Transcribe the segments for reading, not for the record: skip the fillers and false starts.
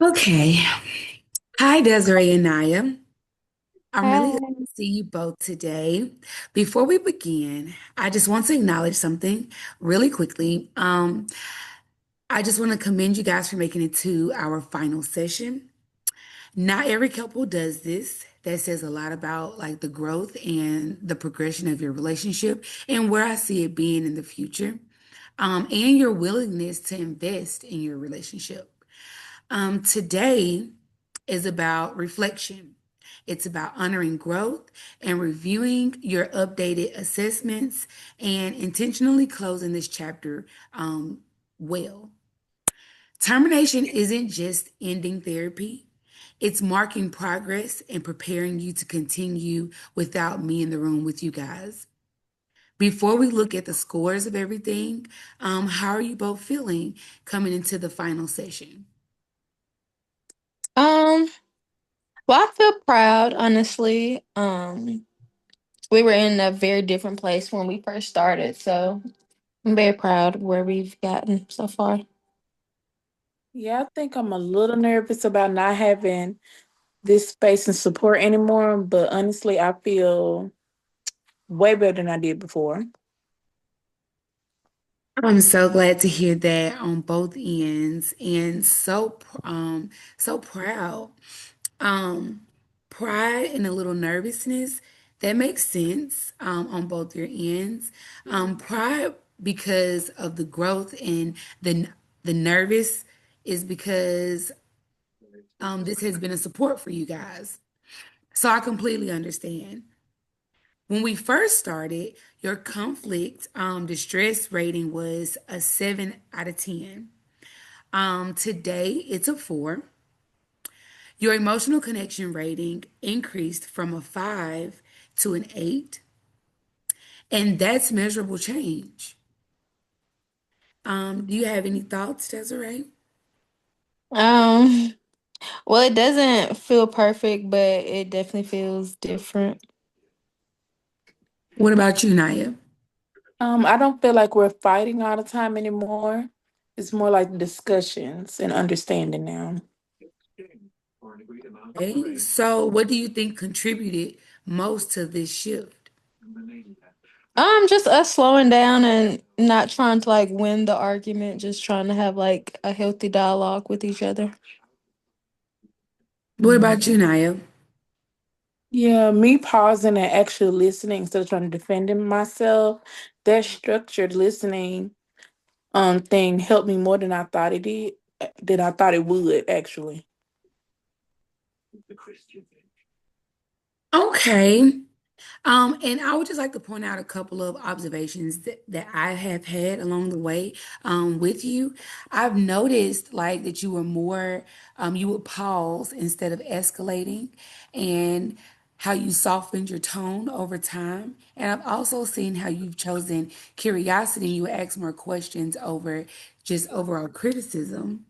Okay. Hi, Desiree and Naya. I'm really glad Hi. to see you both today. Before we begin, I just want to acknowledge something really quickly. I just want to commend you guys for making it to our final session. Not every couple does this. That says a lot about like the growth and the progression of your relationship and where I see it being in the future, and your willingness to invest in your relationship. Today is about reflection. It's about honoring growth and reviewing your updated assessments and intentionally closing this chapter well. Termination isn't just ending therapy, it's marking progress and preparing you to continue without me in the room with you guys. Before we look at the scores of everything, how are you both feeling coming into the final session? Um, well, I feel proud, honestly. We were in a very different place when we first started, so I'm very proud of where we've gotten so far. Yeah, I think I'm a little nervous about not having this space and support anymore, but honestly, I feel way better than I did before. I'm so glad to hear that on both ends and so proud. Um Pride and a little nervousness, that makes sense on both your ends. Pride because of the growth and the nervous is because this has been a support for you guys. So I completely understand. When we first started, your conflict distress rating was a 7 out of 10. Today, it's a 4. Your emotional connection rating increased from a 5 to an 8, and that's measurable change. Do you have any thoughts, Desiree? Um, well, it doesn't feel perfect, but it definitely feels different. What about you, Naya? I don't feel like we're fighting all the time anymore. It's more like discussions and understanding now. Okay, so what do you think contributed most to this shift? Just us slowing down and not trying to like win the argument, just trying to have like a healthy dialogue with each other. What about you, Naya? Yeah, me pausing and actually listening instead of trying to defend myself, that structured listening thing helped me more than I thought it did, than I thought it would actually. Okay. And I would just like to point out a couple of observations that I have had along the way with you. I've noticed like that you were more, you would pause instead of escalating, and how you softened your tone over time. And I've also seen how you've chosen curiosity. You ask more questions over just overall criticism.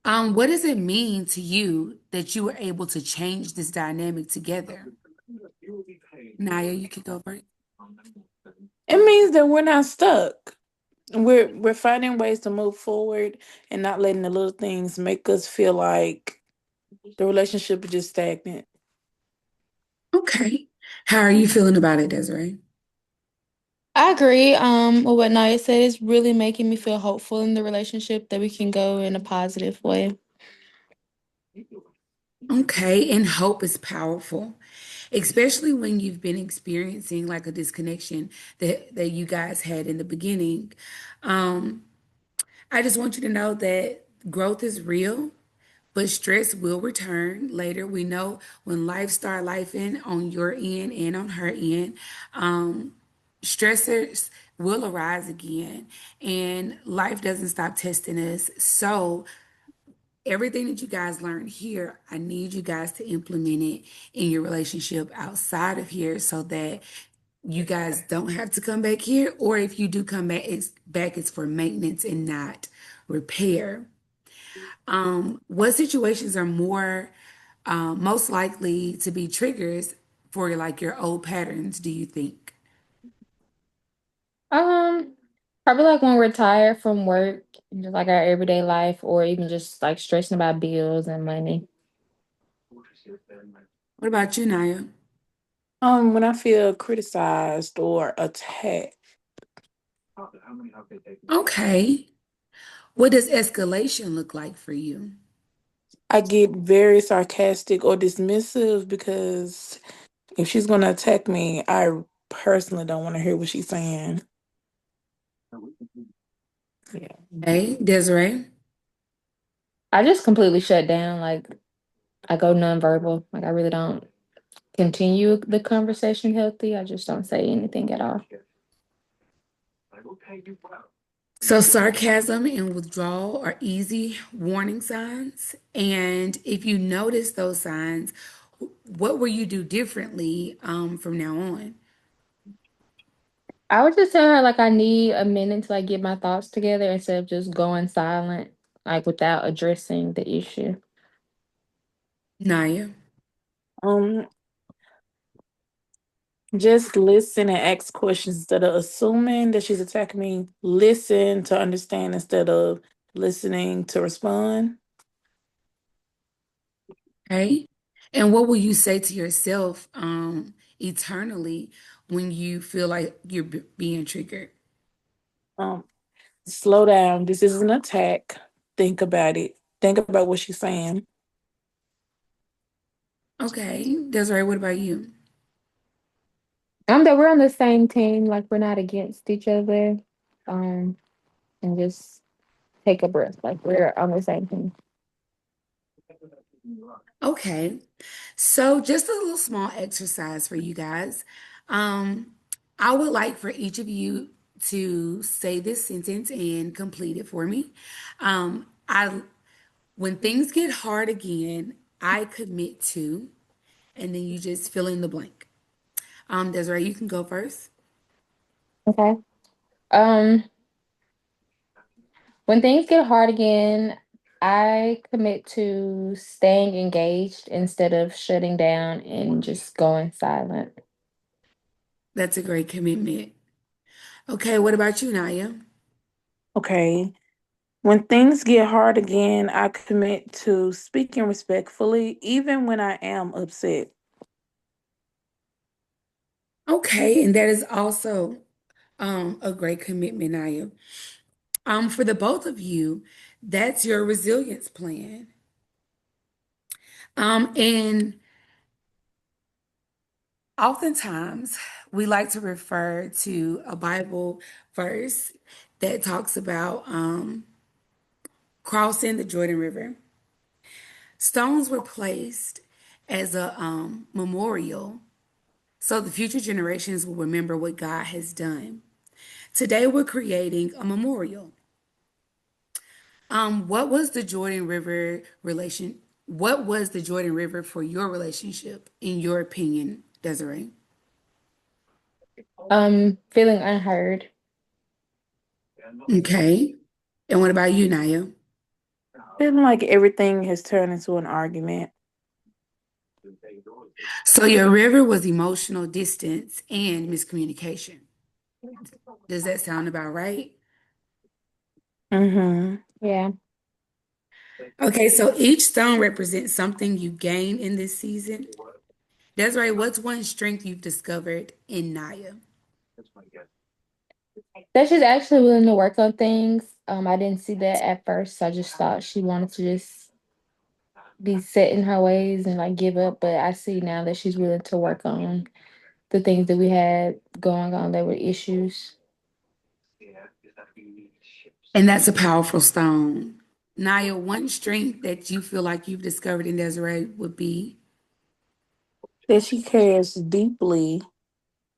What does it mean to you that you were able to change this dynamic together? Naya, you could go first. It means that we're not stuck. We're finding ways to move forward and not letting the little things make us feel like the relationship is just stagnant. Okay. How are you feeling about it, Desiree? I agree. With what Naya said is really making me feel hopeful in the relationship that we can go in a positive way. Okay, and hope is powerful, especially when you've been experiencing like a disconnection that you guys had in the beginning. Um, I just want you to know that growth is real, but stress will return later. We know when life start lifing on your end and on her end, um, stressors will arise again, and life doesn't stop testing us. So everything that you guys learned here, I need you guys to implement it in your relationship outside of here so that you guys don't have to come back here. Or if you do come back, it's for maintenance and not repair. What situations are most likely to be triggers for like your old patterns, do you think? Um, Probably like when we're tired from work, just like our everyday life, or even just like stressing about bills and money. What about you, Naya? When I feel criticized or attacked, Okay. What does escalation look like for you? I get very sarcastic or dismissive because if she's gonna attack me, I personally don't want to hear what she's saying. Yeah. Hey, Desiree? I just completely shut down. Like I go nonverbal. Like I really don't continue the conversation healthy. I just don't say anything at all. So, sarcasm and withdrawal are easy warning signs. And if you notice those signs, what will you do differently from now on? I would just tell her like I need a minute to like get my thoughts together instead of just going silent, like without addressing the issue. Naya. Um, just listen and ask questions instead of assuming that she's attacking me. Listen to understand instead of listening to respond. Okay. And what will you say to yourself eternally when you feel like you're being triggered? Um, Slow down. This is an attack. Think about it. Think about what she's saying. Okay. Desiree, what about you? That we're on the same team, like we're not against each other. Um, and just take a breath, like we're on the same team. Okay. So just a little small exercise for you guys. Um, I would like for each of you to say this sentence and complete it for me. I when things get hard again, I commit to, and then you just fill in the blank. Desiree, you can go first. Okay. Um, when things get hard again, I commit to staying engaged instead of shutting down and just going silent. That's a great commitment. Okay, what about you, Naya? Okay. When things get hard again, I commit to speaking respectfully, even when I am upset. Okay, and that is also a great commitment, Naya. For the both of you, that's your resilience plan. And oftentimes we like to refer to a Bible verse that talks about crossing the Jordan River. Stones were placed as a memorial so the future generations will remember what God has done. Today we're creating a memorial. What was the Jordan River relation? What was the Jordan River for your relationship, in your opinion, Desiree? Feeling unheard. Okay. And what about you, Naya? Feeling like everything has turned into an argument. So your river was emotional distance and miscommunication. Does that sound about right? Mm-hmm. Yeah. Okay, so each stone represents something you gain in this season. Desiree, what's one strength you've discovered in Naya? That she's actually willing to work on things. I didn't see that at first. So I just thought she wanted to just be set in her ways and like give up. But I see now that she's willing to work on the things that we had going on that were issues. And that's a powerful stone. Naya, one strength that you feel like you've discovered in Desiree would be That she cares deeply,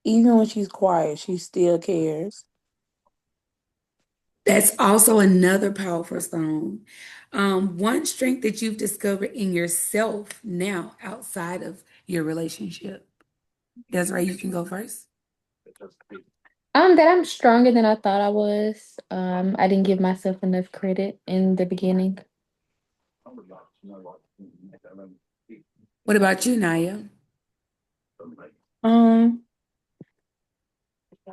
even when she's quiet, she still cares. that's also another powerful stone. One strength that you've discovered in yourself now outside of your relationship. Desiree, you can go first. That I'm stronger than I thought I was. I didn't give myself enough credit in the beginning. What about you, Naya? Um,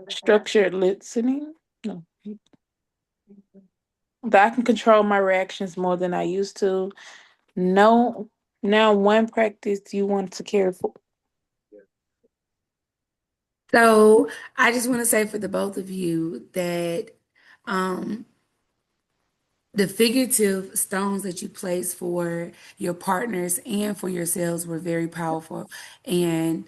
Structured listening. No. That I can control my reactions more than I used to. No, now one practice you want to carry for. So I just want to say for the both of you that um, the figurative stones that you placed for your partners and for yourselves were very powerful. And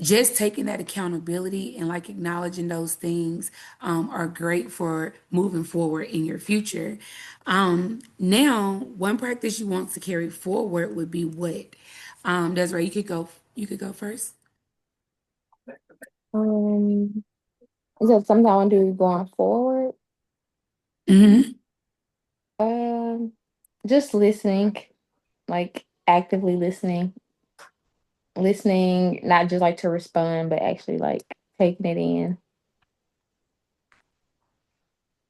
just taking that accountability and like acknowledging those things are great for moving forward in your future. Now, one practice you want to carry forward would be what? Desiree, you could go. You could go first. Um, is that something I want to do going forward? Hmm. Um, just listening, like actively listening, not just like to respond, but actually like taking it in.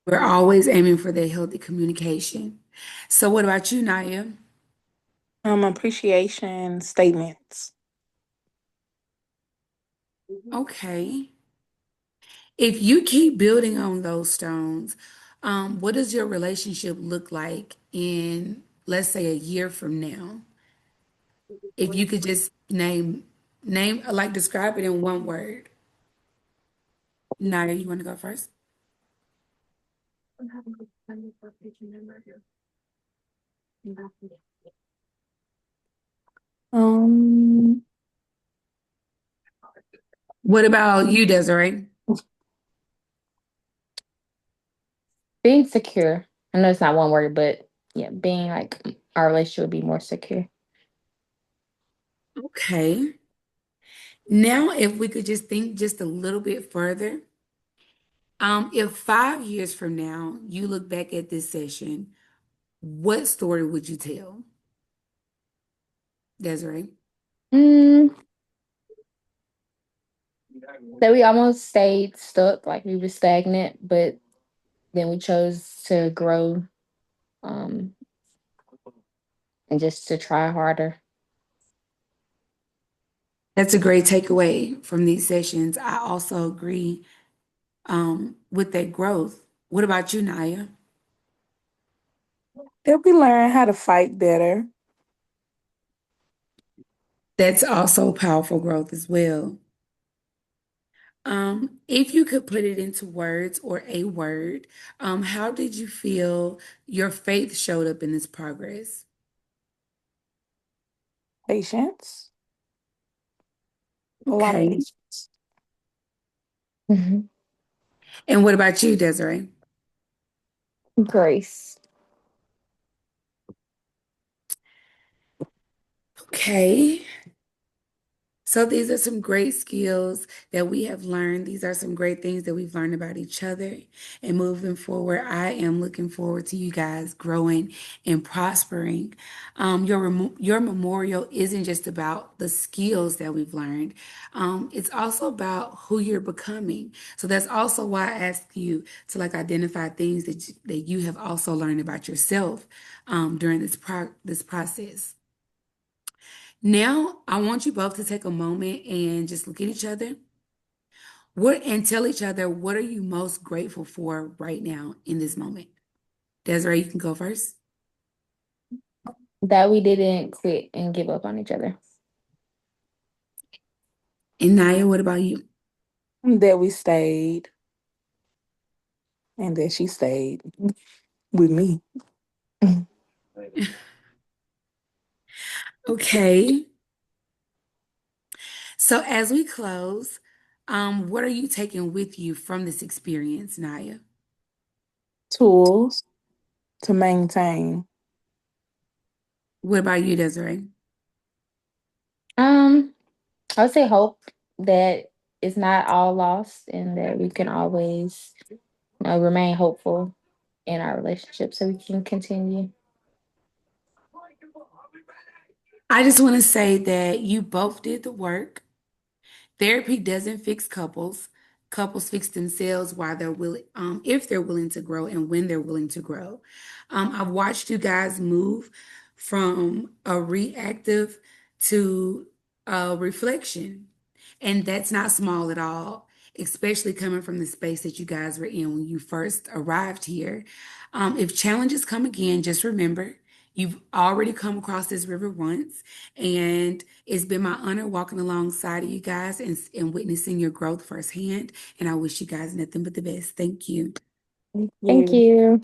We're always aiming for that healthy communication. So, what about you, Naya? Appreciation statements. Okay. If you keep building on those stones, what does your relationship look like in, let's say, a year from now? If you could just like describe it in one word. Naya, you want to go first? Um, What about you, Desiree? Being secure. I know it's not one word, but yeah, being like our relationship would be more secure. Okay. Now, if we could just think just a little bit further, if 5 years from now you look back at this session, what story would you tell, Desiree? Mm, that we almost stayed stuck, like we were stagnant, but then we chose to grow, um, and just to try harder. That's a great takeaway from these sessions. I also agree with that growth. What about you, Naya? that we learn how to fight better. That's also powerful growth as well. If you could put it into words or a word, how did you feel your faith showed up in this progress? Patience. A lot of Okay. patience. Mhm. And what about you, Desiree? Grace. Okay. So these are some great skills that we have learned. These are some great things that we've learned about each other. And moving forward, I am looking forward to you guys growing and prospering. Your memorial isn't just about the skills that we've learned. It's also about who you're becoming. So that's also why I asked you to like identify things that you have also learned about yourself during this process. Now, I want you both to take a moment and just look at each other. And tell each other what are you most grateful for right now in this moment. Desiree, you can go first. That we didn't quit and give up on each other. And Naya, what about you? That we stayed and that she stayed with me. Okay. So as we close, what are you taking with you from this experience, Naya? Tools to maintain. What about you, Desiree? Um, I would say hope that it's not all lost and that we can always, remain hopeful in our relationship so we can continue. I just want to say that you both did the work. Therapy doesn't fix couples. Couples fix themselves while they're willing, if they're willing to grow and when they're willing to grow. I've watched you guys move from a reactive to a reflection, and that's not small at all. especially coming from the space that you guys were in when you first arrived here. If challenges come again, just remember you've already come across this river once, and it's been my honor walking alongside of you guys and witnessing your growth firsthand. And I wish you guys nothing but the best. Thank you. Thank Yeah. you.